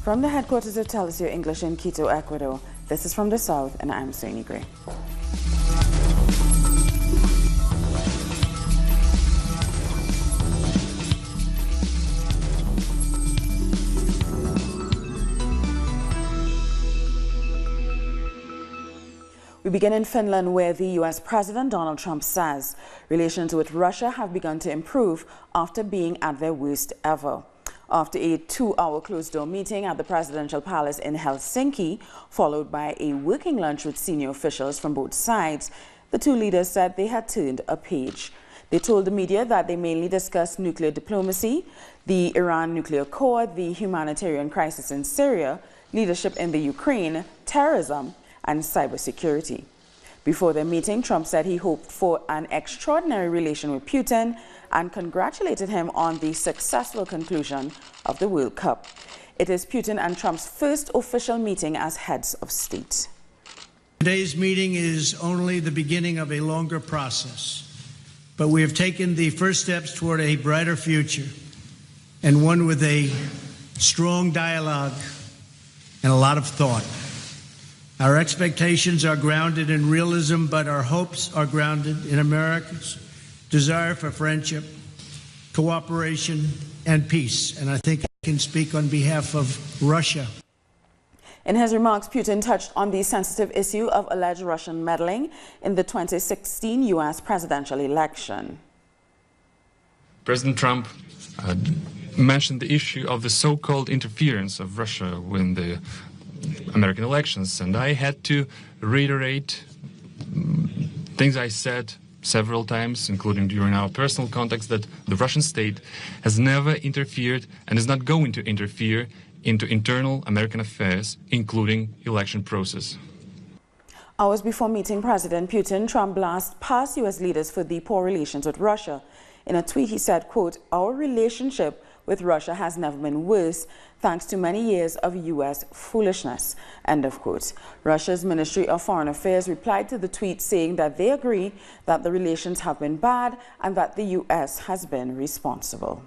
From the headquarters of Telesur English in Quito, Ecuador, this is From the South, and I'm Soini Gray. We begin in Finland, where the U.S. President Donald Trump says relations with Russia have begun to improve after being at their worst ever. After a 2-hour closed-door meeting at the presidential palace in Helsinki, followed by a working lunch with senior officials from both sides, the two leaders said they had turned a page. They told the media that they mainly discussed nuclear diplomacy, the Iran nuclear accord, the humanitarian crisis in Syria, leadership in the Ukraine, terrorism, and cybersecurity. Before their meeting, Trump said he hoped for an extraordinary relation with Putin and congratulated him on the successful conclusion of the World Cup. It is Putin and Trump's first official meeting as heads of state. Today's meeting is only the beginning of a longer process, but we have taken the first steps toward a brighter future, and one with a strong dialogue and a lot of thought. Our expectations are grounded in realism, but our hopes are grounded in America's desire for friendship, cooperation, and peace. And I think I can speak on behalf of Russia. In his remarks, Putin touched on the sensitive issue of alleged Russian meddling in the 2016 U.S. presidential election. President Trump mentioned the issue of the so-called interference of Russia in the American elections, and I had to reiterate things I said several times, including during our personal contacts, that the Russian state has never interfered and is not going to interfere into internal American affairs, including election process. Hours before meeting President Putin, Trump blasted past U.S. leaders for the poor relations with Russia. In a tweet, he said, quote, "Our relationship with Russia has never been worse, thanks to many years of U.S. foolishness," end of quote. Russia's Ministry of Foreign Affairs replied to the tweet saying that they agree that the relations have been bad and that the U.S. has been responsible.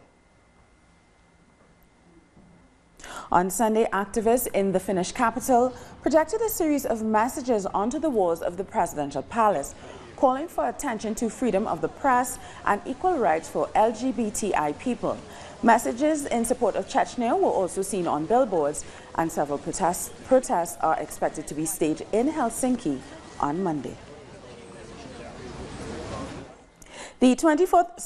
On Sunday, activists in the Finnish capital projected a series of messages onto the walls of the presidential palace, calling for attention to freedom of the press and equal rights for LGBTI people. Messages in support of Chechnya were also seen on billboards, and several protests are expected to be staged in Helsinki on Monday. The 24th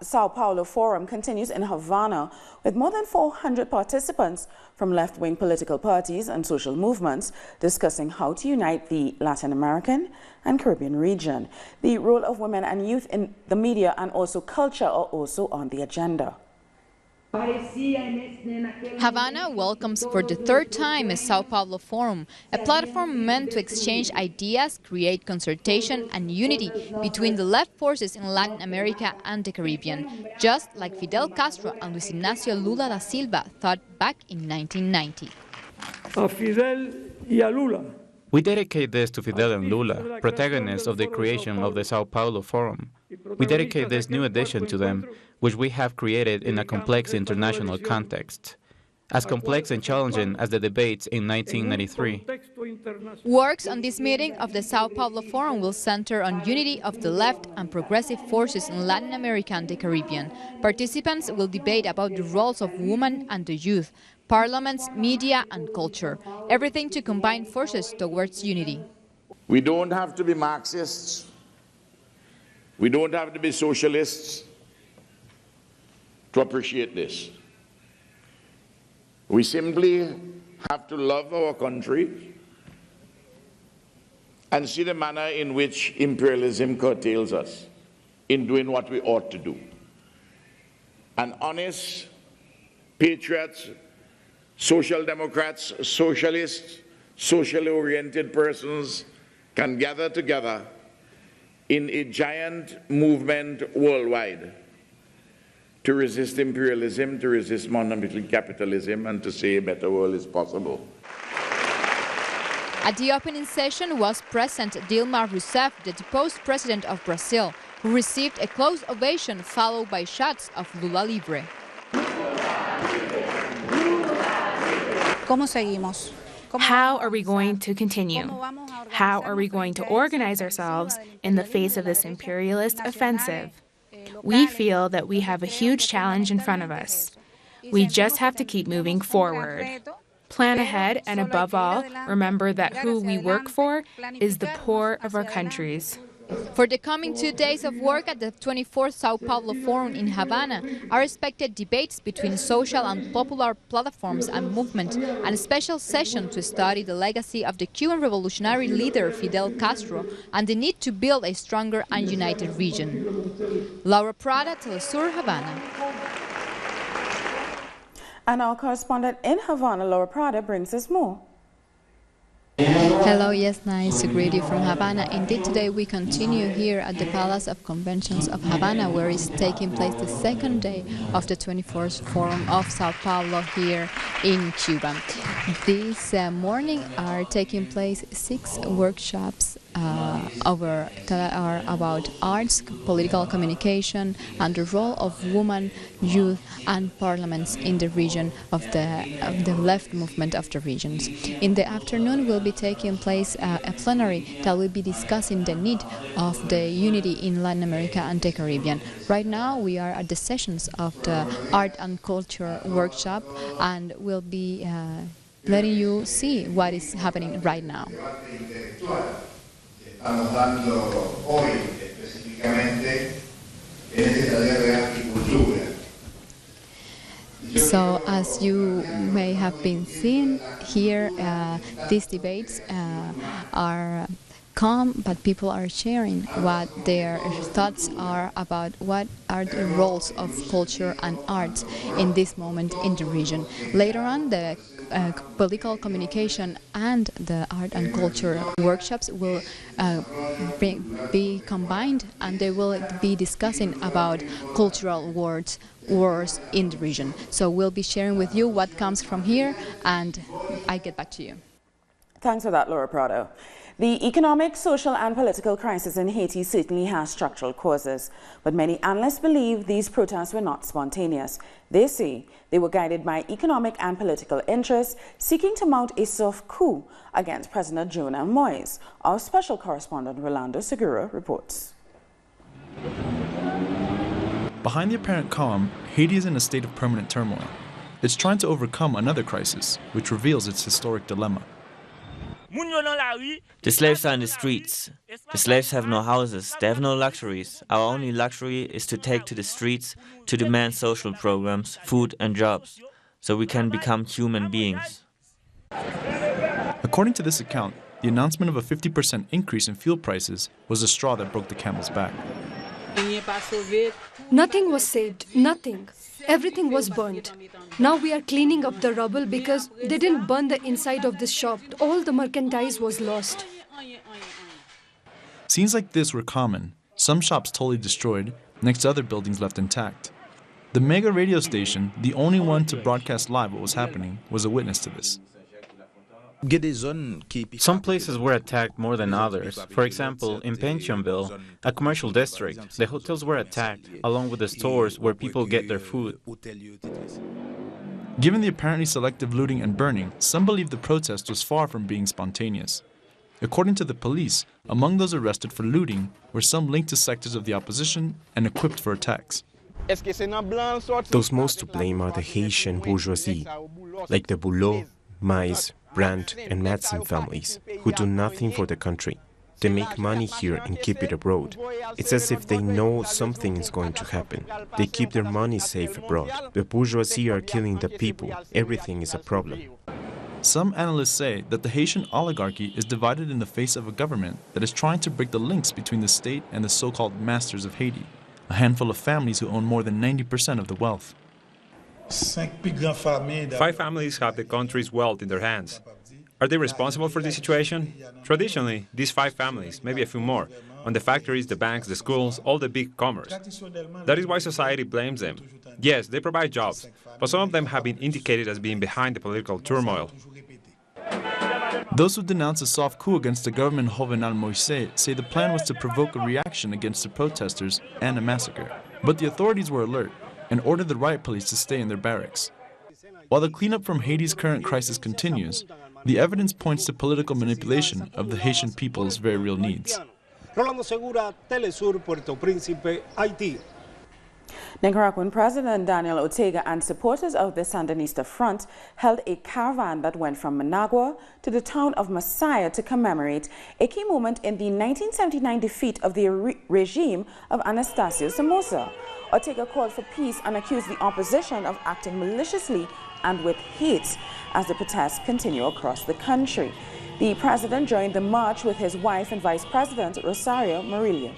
Sao Paulo Forum continues in Havana with more than 400 participants from left-wing political parties and social movements discussing how to unite the Latin American and Caribbean region. The role of women and youth in the media and also culture are also on the agenda. Havana welcomes for the third time a Sao Paulo Forum, a platform meant to exchange ideas, create consultation and unity between the left forces in Latin America and the Caribbean, just like Fidel Castro and Luis Ignacio Lula da Silva thought back in 1990. A Fidel y a Lula. We dedicate this to Fidel and Lula, protagonists of the creation of the Sao Paulo Forum. We dedicate this new edition to them, which we have created in a complex international context, as complex and challenging as the debates in 1993. Works on this meeting of the Sao Paulo Forum will center on unity of the left and progressive forces in Latin America and the Caribbean. Participants will debate about the roles of women and the youth, parliaments, media and culture, everything to combine forces towards unity. We don't have to be Marxists. We don't have to be socialists to appreciate this. We simply have to love our country and see the manner in which imperialism curtails us in doing what we ought to do. And honest patriots, social democrats, socialists, socially oriented persons can gather together in a giant movement worldwide to resist imperialism, to resist monopolistic capitalism, and to say a better world is possible. At the opening session was present Dilma Rousseff, the deposed president of Brazil, who received a close ovation followed by shots of Lula Libre. ¿Cómo seguimos? How are we going to continue? How are we going to organize ourselves in the face of this imperialist offensive? We feel that we have a huge challenge in front of us. We just have to keep moving forward. Plan ahead, and above all, remember that who we work for is the poor of our countries. For the coming 2 days of work at the 24th Sao Paulo Forum in Havana are expected debates between social and popular platforms and movements, and a special session to study the legacy of the Cuban revolutionary leader Fidel Castro and the need to build a stronger and united region. Laura Prada, Telesur, Havana. And our correspondent in Havana, Laura Prada, brings us more. Hello, yes, nice to greet you from Havana. Indeed, today we continue here at the Palace of Conventions of Havana, where is taking place the second day of the 24th Forum of Sao Paulo here in Cuba. This morning are taking place 6 workshops about arts, political communication, and the role of women, youth, and parliaments in the region of the left movement of the regions. In the afternoon will be taking place a plenary that will be discussing the need of the unity in Latin America and the Caribbean. Right now we are at the sessions of the art and culture workshop, and we'll be letting you see what is happening right now. Estamos dando hoy específicamente en ese taller de arte y cultura. So, as you may have been seeing here, these debates are calm, but people are sharing what their thoughts are about what are the roles of culture and art in this moment in the region. Later on, the political communication and the art and culture workshops will be combined, and they will be discussing about cultural wars in the region. So we'll be sharing with you what comes from here, and I get back to you. Thanks for that, Laura Prado. The economic, social and political crisis in Haiti certainly has structural causes, but many analysts believe these protests were not spontaneous. They say they were guided by economic and political interests seeking to mount a soft coup against President Jovenel Moïse. Our special correspondent Rolando Segura reports. Behind the apparent calm, Haiti is in a state of permanent turmoil. It's trying to overcome another crisis, which reveals its historic dilemma. The slaves are in the streets. The slaves have no houses, they have no luxuries. Our only luxury is to take to the streets to demand social programs, food and jobs, so we can become human beings. According to this account, the announcement of a 50% increase in fuel prices was the straw that broke the camel's back. Nothing was saved, nothing. Everything was burnt. Now we are cleaning up the rubble because they didn't burn the inside of this shop. All the merchandise was lost. Scenes like this were common. Some shops totally destroyed, next to other buildings left intact. The mega radio station, the only one to broadcast live what was happening, was a witness to this. Some places were attacked more than others. For example, in Pensionville, a commercial district, the hotels were attacked, along with the stores where people get their food. Given the apparently selective looting and burning, some believe the protest was far from being spontaneous. According to the police, among those arrested for looting were some linked to sectors of the opposition and equipped for attacks. Those most to blame are the Haitian bourgeoisie, like the Boulot, Mais, Brandt and Madsen families, who do nothing for the country. They make money here and keep it abroad. It's as if they know something is going to happen. They keep their money safe abroad. The bourgeoisie are killing the people. Everything is a problem. Some analysts say that the Haitian oligarchy is divided in the face of a government that is trying to break the links between the state and the so-called masters of Haiti, a handful of families who own more than 90% of the wealth. 5 families have the country's wealth in their hands. Are they responsible for this situation? Traditionally, these 5 families, maybe a few more, own the factories, the banks, the schools, all the big commerce. That is why society blames them. Yes, they provide jobs, but some of them have been indicated as being behind the political turmoil. Those who denounce a soft coup against the government Jovenel Moïse say the plan was to provoke a reaction against the protesters and a massacre. But the authorities were alert and ordered the riot police to stay in their barracks. While the cleanup from Haiti's current crisis continues, the evidence points to political manipulation of the Haitian people's very real needs. Nicaraguan President Daniel Ortega and supporters of the Sandinista Front held a caravan that went from Managua to the town of Masaya to commemorate a key moment in the 1979 defeat of the regime of Anastasio Somoza. Ortega called for peace and accused the opposition of acting maliciously and with hate as the protests continue across the country. The president joined the march with his wife and Vice President Rosario Murillo.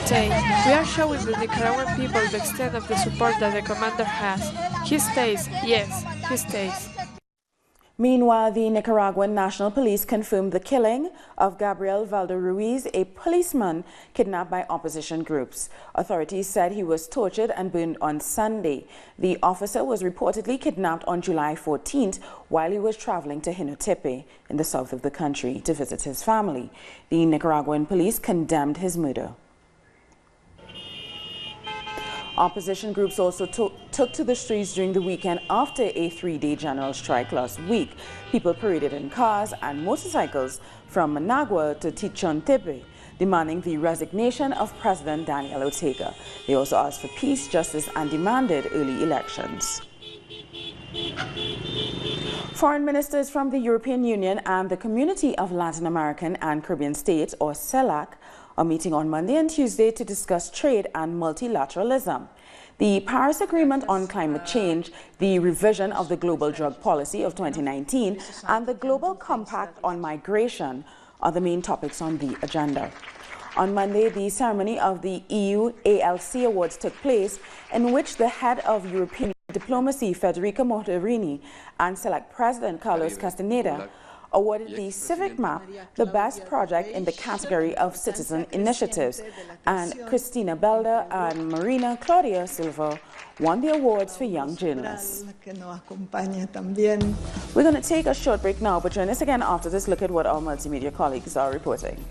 Stay. We are showing the Nicaraguan people the extent of the support that the commander has. He stays, yes, he stays. Meanwhile, the Nicaraguan National Police confirmed the killing of Gabriel Valderuiz, a policeman kidnapped by opposition groups. Authorities said he was tortured and burned on Sunday. The officer was reportedly kidnapped on July 14th while he was traveling to Jinotepe in the south of the country to visit his family. The Nicaraguan police condemned his murder. Opposition groups also took to the streets during the weekend after a 3-day general strike last week. People paraded in cars and motorcycles from Managua to Chichontepe, demanding the resignation of President Daniel Ortega. They also asked for peace, justice, and demanded early elections. Foreign ministers from the European Union and the Community of Latin American and Caribbean States, or CELAC, are meeting on Monday and Tuesday to discuss trade and multilateralism. The Paris Agreement on Climate Change, the revision of the Global Drug Policy of 2019, and the Global Compact on Migration are the main topics on the agenda. On Monday, the ceremony of the EU ALC Awards took place, in which the head of European diplomacy, Federica Mogherini, and CELAC President Carlos Castaneda awarded the Civic Map the best project in the category of citizen initiatives, and Cristina Belda and Marina Claudia Silva won the awards for young journalists. We're going to take a short break now, but join us again after this. Look at what our multimedia colleagues are reporting.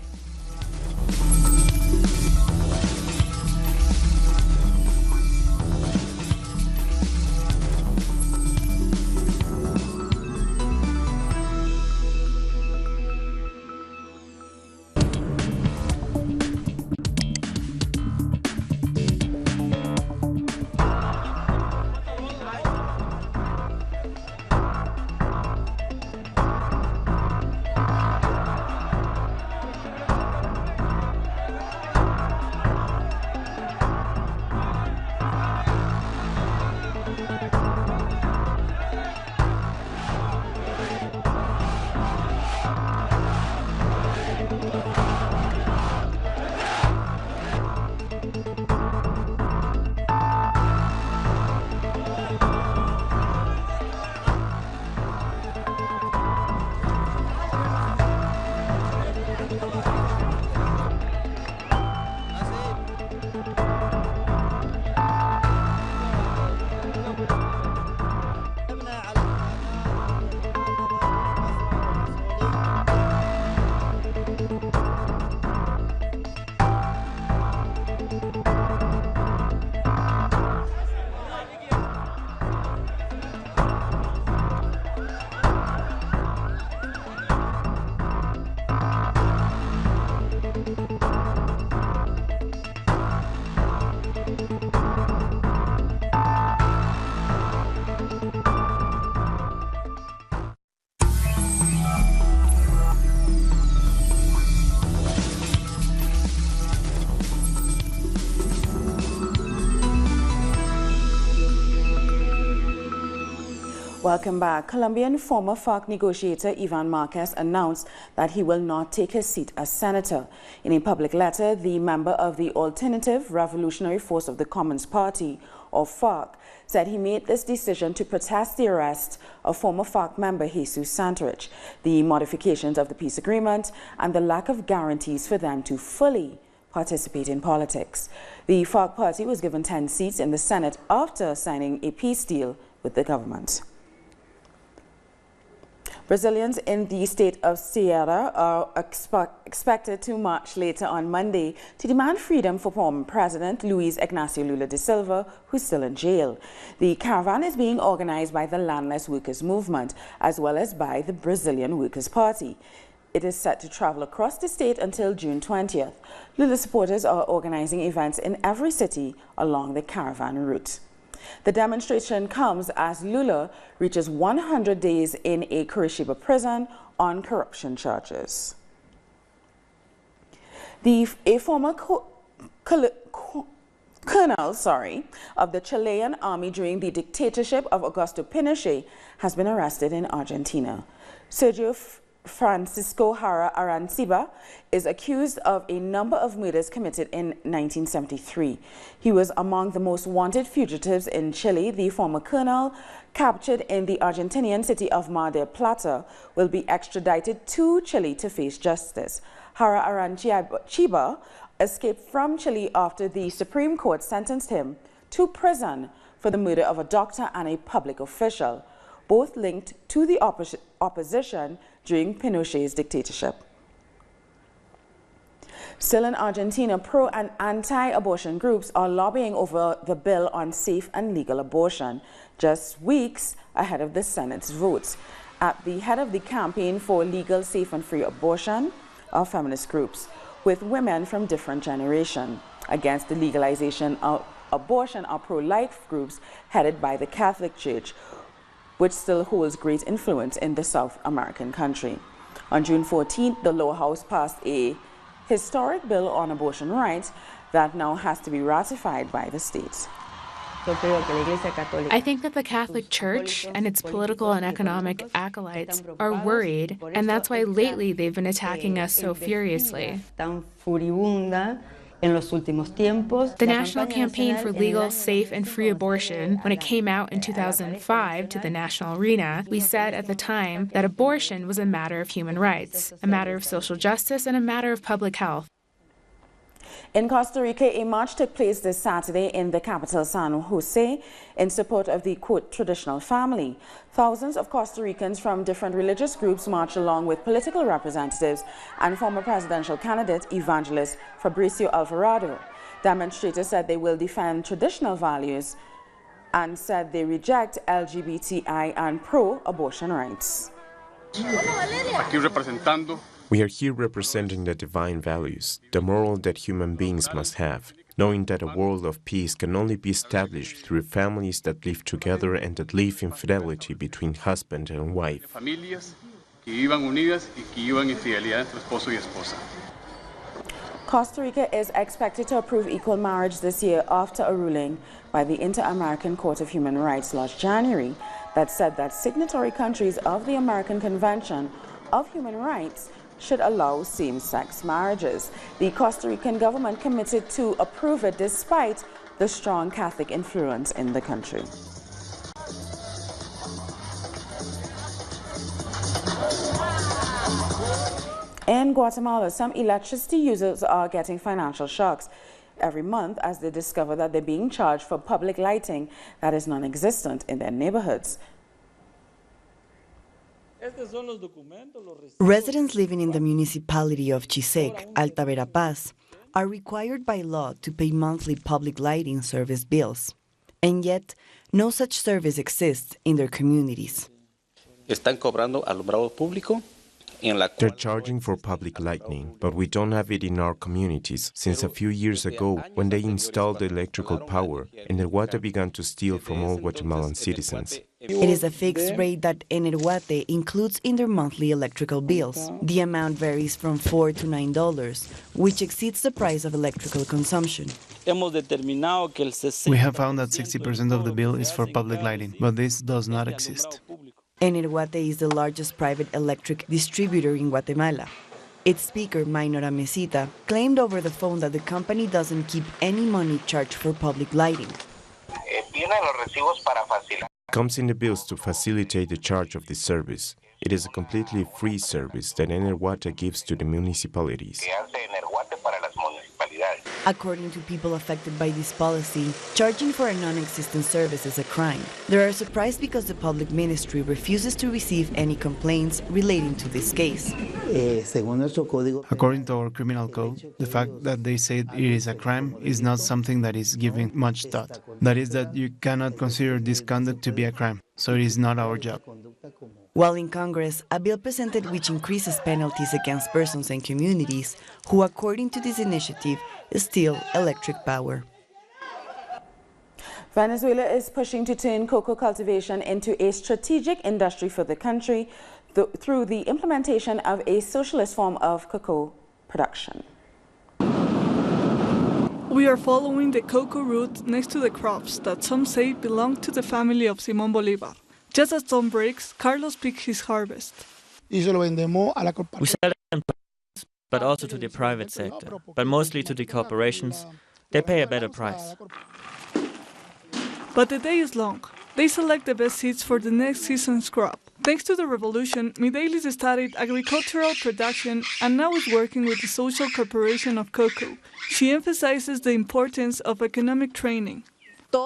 Welcome back. Colombian former FARC negotiator Ivan Marquez announced that he will not take his seat as senator. In a public letter, the member of the Alternative Revolutionary Force of the Commons Party, or FARC, said he made this decision to protest the arrest of former FARC member Jesus Santrich, the modifications of the peace agreement, and the lack of guarantees for them to fully participate in politics. The FARC party was given 10 seats in the Senate after signing a peace deal with the government. Brazilians in the state of Ceará are expected to march later on Monday to demand freedom for former President Luiz Inácio Lula da Silva, who's still in jail. The caravan is being organized by the Landless Workers Movement as well as by the Brazilian Workers' Party. It is set to travel across the state until June 20th. Lula supporters are organizing events in every city along the caravan route. The demonstration comes as Lula reaches 100 days in a Curitiba prison on corruption charges. A former colonel of the Chilean army during the dictatorship of Augusto Pinochet has been arrested in Argentina. Sergio Francisco Jara Aranciba is accused of a number of murders committed in 1973. He was among the most wanted fugitives in Chile. The former colonel, captured in the Argentinian city of Mar del Plata, will be extradited to Chile to face justice. Jara Aranciba escaped from Chile after the Supreme Court sentenced him to prison for the murder of a doctor and a public official, both linked to the opposition during Pinochet's dictatorship. Still in Argentina, pro- and anti-abortion groups are lobbying over the bill on safe and legal abortion, just weeks ahead of the Senate's votes. At the head of the campaign for legal, safe and free abortion are feminist groups, with women from different generations. Against the legalization of abortion are pro-life groups headed by the Catholic Church, which still holds great influence in the South American country. On June 14th, the lower house passed a historic bill on abortion rights that now has to be ratified by the states. I think that the Catholic Church and its political and economic acolytes are worried, and that's why lately they've been attacking us so furiously. The National Campaign for Legal, Safe and Free Abortion, when it came out in 2005 to the national arena, we said at the time that abortion was a matter of human rights, a matter of social justice, and a matter of public health. In Costa Rica, a march took place this Saturday in the capital San Jose in support of the, quote, traditional family. Thousands of Costa Ricans from different religious groups marched along with political representatives and former presidential candidate evangelist Fabricio Alvarado. Demonstrators said they will defend traditional values and said they reject LGBTI and pro-abortion rights. We are here representing the divine values, the moral that human beings must have, knowing that a world of peace can only be established through families that live together and that live in fidelity between husband and wife. Costa Rica is expected to approve equal marriage this year after a ruling by the Inter-American Court of Human Rights last January that said that signatory countries of the American Convention of Human Rights should allow same-sex marriages. The Costa Rican government committed to approve it despite the strong Catholic influence in the country. In Guatemala, some electricity users are getting financial shocks every month as they discover that they're being charged for public lighting that is non-existent in their neighborhoods. Residents living in the municipality of Chisec, Alta Verapaz, are required by law to pay monthly public lighting service bills, and yet no such service exists in their communities. They're charging for public lighting, but we don't have it in our communities since a few years ago when they installed electrical power and El Guate began to steal from all Guatemalan citizens. It is a fixed rate that Energuate includes in their monthly electrical bills. The amount varies from $4 to $9, which exceeds the price of electrical consumption. We have found that 60% of the bill is for public lighting, but this does not exist. Energuate is the largest private electric distributor in Guatemala. Its speaker, Minora Mesita, claimed over the phone that the company doesn't keep any money charged for public lighting. Comes in the bills to facilitate the charge of this service. It is a completely free service that Energuate gives to the municipalities. According to people affected by this policy, charging for a non-existent service is a crime. They are surprised because the public ministry refuses to receive any complaints relating to this case. According to our criminal code, the fact that they say it is a crime is not something that is given much thought. That is that you cannot consider this conduct to be a crime, so it is not our job. While in Congress, a bill presented which increases penalties against persons and communities who, according to this initiative, steal electric power. Venezuela is pushing to turn cocoa cultivation into a strategic industry for the country through the implementation of a socialist form of cocoa production. We are following the cocoa route next to the crops that some say belong to the family of Simón Bolívar. Just as dawn breaks, Carlos picks his harvest. We sell them, but also to the private sector, but mostly to the corporations. They pay a better price. But the day is long. They select the best seeds for the next season's crop. Thanks to the revolution, Mideilis started agricultural production and now is working with the Social Corporation of Cocoa. She emphasizes the importance of economic training. In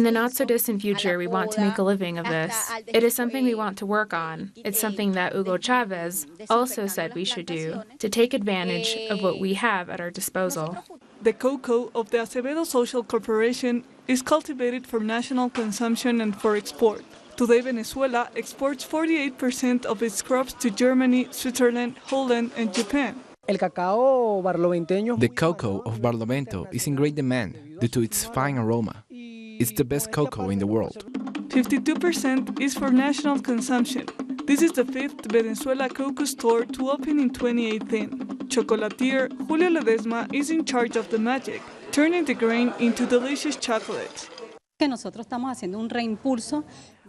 the not-so-distant future, we want to make a living of this. It is something we want to work on. It's something that Hugo Chavez also said we should do, to take advantage of what we have at our disposal. The cocoa of the Acevedo Social Corporation is cultivated for national consumption and for export. Today, Venezuela exports 48% of its crops to Germany, Switzerland, Holland, and Japan. The cocoa of Barlovento is in great demand due to its fine aroma. It's the best cocoa in the world. 52% is for national consumption. This is the fifth Venezuela cocoa store to open in 2018. Chocolatier Julio Ledesma is in charge of the magic, turning the grain into delicious chocolate.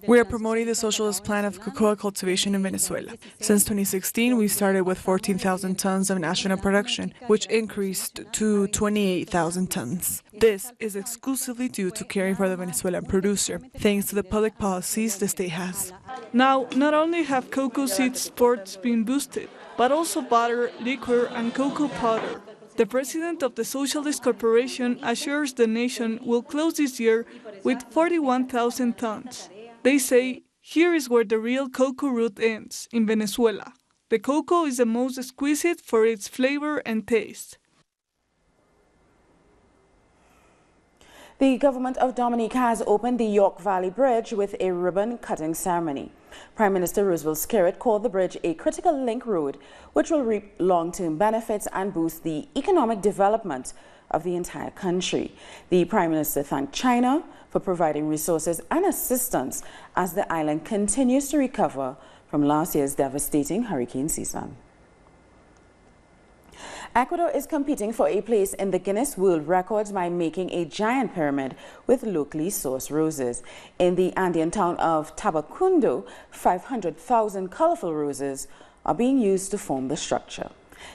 We are promoting the socialist plan of cocoa cultivation in Venezuela. Since 2016, we started with 14,000 tons of national production, which increased to 28,000 tons. This is exclusively due to caring for the Venezuelan producer, thanks to the public policies the state has. Now, not only have cocoa seed exports been boosted, but also butter, liquor, and cocoa powder. The president of the Socialist Corporation assures the nation will close this year with 41,000 tons. They say, here is where the real cocoa root ends, in Venezuela. The cocoa is the most exquisite for its flavor and taste. The government of Dominica has opened the York Valley Bridge with a ribbon-cutting ceremony. Prime Minister Roosevelt Skerritt called the bridge a critical link road, which will reap long-term benefits and boost the economic development of the entire country. The Prime Minister thanked China for providing resources and assistance as the island continues to recover from last year's devastating hurricane season. Ecuador is competing for a place in the Guinness World Records by making a giant pyramid with locally sourced roses. In the Andean town of Tabacundo, 500,000 colorful roses are being used to form the structure.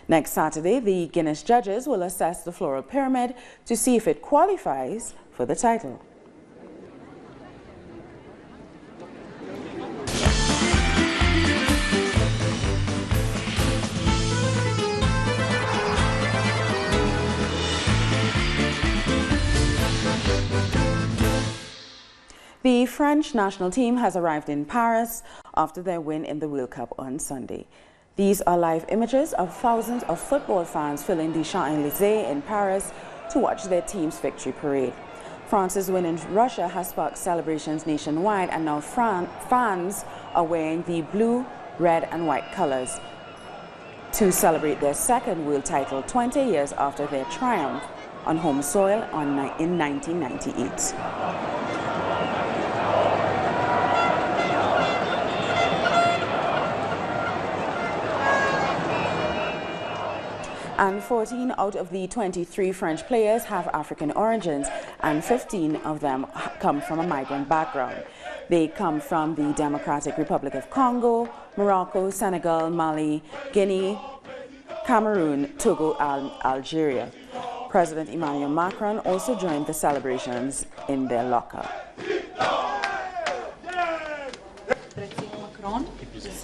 Next Saturday, the Guinness judges will assess the floral pyramid to see if it qualifies for the title. The French national team has arrived in Paris after their win in the World Cup on Sunday. These are live images of thousands of football fans filling the Champs-Élysées in Paris to watch their team's victory parade. France's win in Russia has sparked celebrations nationwide, and now fans are wearing the blue, red and white colors to celebrate their second world title 20 years after their triumph on home soil in 1998. And 14 out of the 23 French players have African origins, and 15 of them come from a migrant background. They come from the Democratic Republic of Congo, Morocco, Senegal, Mali, Guinea, Cameroon, Togo, and Algeria. President Emmanuel Macron also joined the celebrations in their locker.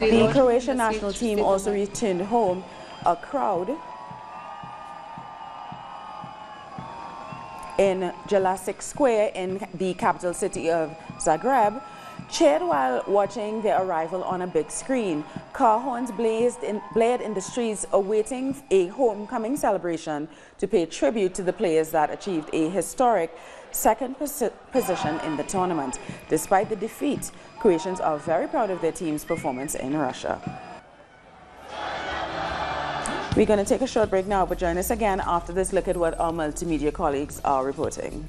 The Croatian national team also returned home. A crowd in Jelačić Square in the capital city of Zagreb cheered while watching their arrival on a big screen. Car horns blared in the streets awaiting a homecoming celebration to pay tribute to the players that achieved a historic second position in the tournament. Despite the defeat, Croatians are very proud of their team's performance in Russia. We're going to take a short break now, but join us again after this look at what our multimedia colleagues are reporting.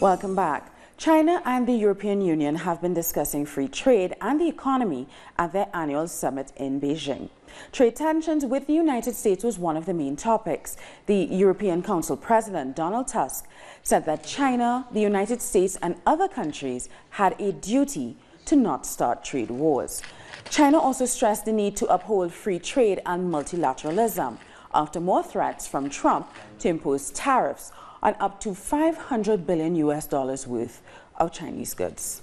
Welcome back. China and the European Union have been discussing free trade and the economy at their annual summit in Beijing. Trade tensions with the United States was one of the main topics. The European Council President, Donald Tusk, said that China, the United States and other countries had a duty to not start trade wars. China also stressed the need to uphold free trade and multilateralism after more threats from Trump to impose tariffs on up to $500 billion worth of Chinese goods.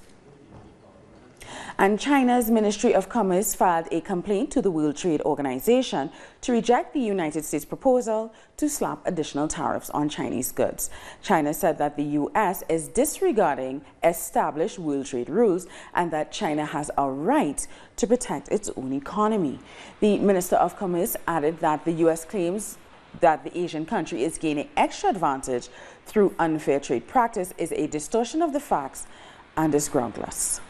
And China's Ministry of Commerce filed a complaint to the World Trade Organization to reject the United States proposal to slap additional tariffs on Chinese goods. China said that the U.S. is disregarding established world trade rules and that China has a right to protect its own economy. The Minister of Commerce added that the U.S. claims that the Asian country is gaining extra advantage through unfair trade practice is a distortion of the facts and is groundless.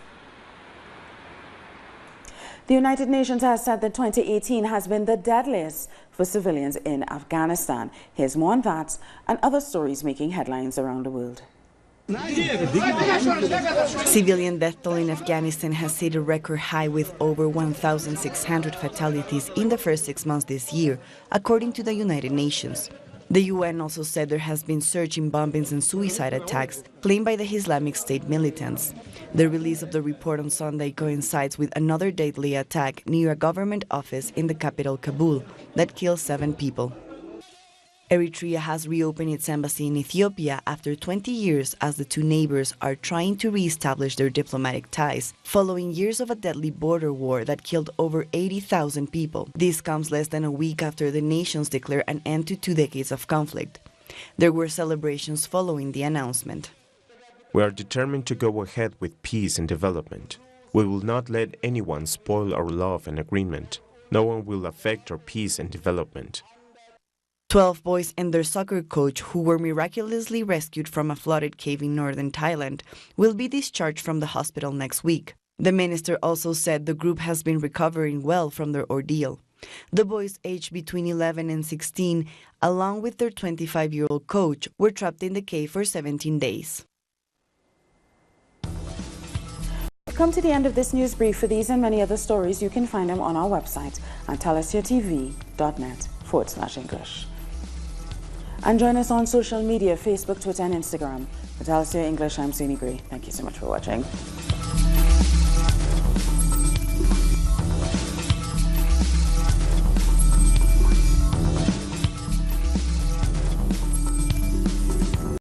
The United Nations has said that 2018 has been the deadliest for civilians in Afghanistan. Here's more on that and other stories making headlines around the world. Civilian death toll in Afghanistan has hit a record high with over 1,600 fatalities in the first 6 months this year, according to the United Nations. The UN also said there has been surging bombings and suicide attacks claimed by the Islamic State militants. The release of the report on Sunday coincides with another deadly attack near a government office in the capital, Kabul, that killed 7 people. Eritrea has reopened its embassy in Ethiopia after 20 years as the two neighbors are trying to re-establish their diplomatic ties, following years of a deadly border war that killed over 80,000 people. This comes less than a week after the nations declared an end to 2 decades of conflict. There were celebrations following the announcement. We are determined to go ahead with peace and development. We will not let anyone spoil our love and agreement. No one will affect our peace and development. 12 boys and their soccer coach, who were miraculously rescued from a flooded cave in northern Thailand, will be discharged from the hospital next week. The minister also said the group has been recovering well from their ordeal. The boys, aged between 11 and 16, along with their 25-year-old coach, were trapped in the cave for 17 days. We've come to the end of this news brief. For these and many other stories, you can find them on our website at telesiertv.net/English. And join us on social media, Facebook, Twitter, and Instagram. For Telesier English, I'm Suni Gray. Thank you so much for watching.